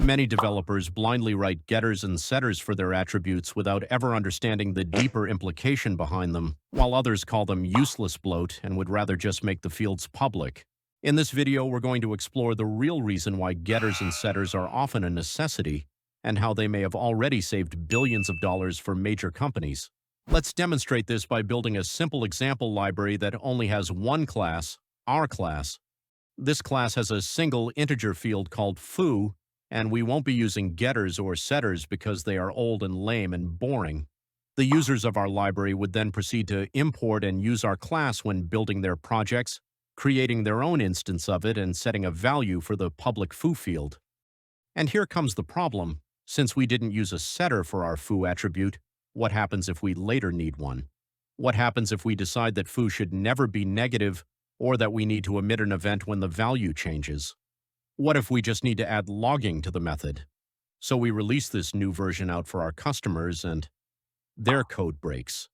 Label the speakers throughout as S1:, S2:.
S1: Many developers blindly write getters and setters for their attributes without ever understanding the deeper implication behind them, while others call them useless bloat and would rather just make the fields public. In this video, we're going to explore the real reason why getters and setters are often a necessity and how they may have already saved billions of dollars for major companies. Let's demonstrate this by building a simple example library that only has one class, our class. This class has a single integer field called foo, and we won't be using getters or setters because they are old and lame and boring. The users of our library would then proceed to import and use our class when building their projects, creating their own instance of it, and setting a value for the public foo field. And here comes the problem. Since we didn't use a setter for our foo attribute, what happens if we later need one? What happens if we decide that foo should never be negative or that we need to emit an event when the value changes? What if we just need to add logging to the method? So we release this new version out for our customers and their code breaks.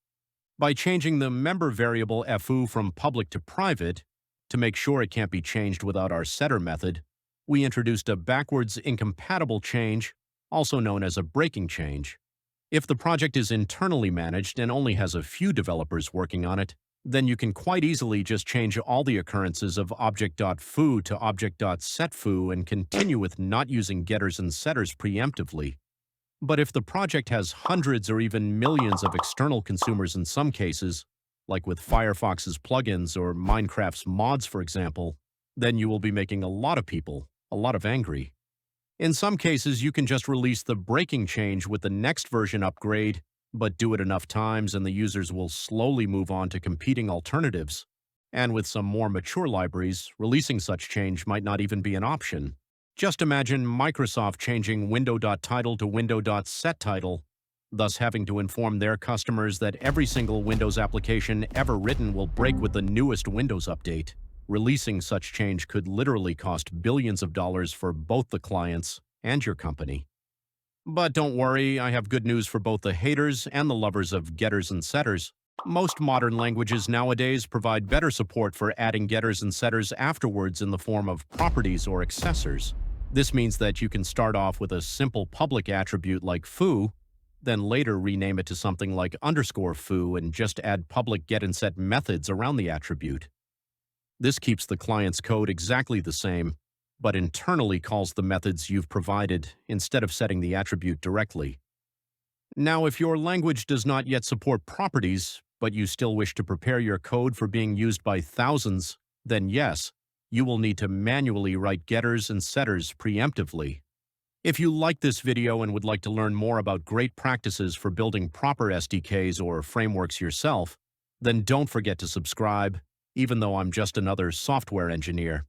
S1: By changing the member variable foo from public to private, to make sure it can't be changed without our setter method, we introduced a backwards incompatible change, also known as a breaking change. If the project is internally managed and only has a few developers working on it, then you can quite easily just change all the occurrences of object.foo to object.setFoo and continue with not using getters and setters preemptively. But if the project has hundreds or even millions of external consumers in some cases, like with Firefox's plugins or Minecraft's mods, for example, then you will be making a lot of people a lot of angry. In some cases, you can just release the breaking change with the next version upgrade, but do it enough times and the users will slowly move on to competing alternatives. And with some more mature libraries, releasing such change might not even be an option. Just imagine Microsoft changing window.title to window.setTitle, thus having to inform their customers that every single Windows application ever written will break with the newest Windows update. Releasing such change could literally cost billions of dollars for both the clients and your company. But don't worry, I have good news for both the haters and the lovers of getters and setters. Most modern languages nowadays provide better support for adding getters and setters afterwards in the form of properties or accessors. This means that you can start off with a simple public attribute like foo, then later rename it to something like _foo and just add public get and set methods around the attribute. This keeps the client's code exactly the same, but internally calls the methods you've provided instead of setting the attribute directly. Now, if your language does not yet support properties, but you still wish to prepare your code for being used by thousands, then yes, you will need to manually write getters and setters preemptively. If you like this video and would like to learn more about great practices for building proper SDKs or frameworks yourself, then don't forget to subscribe, even though I'm just another software engineer.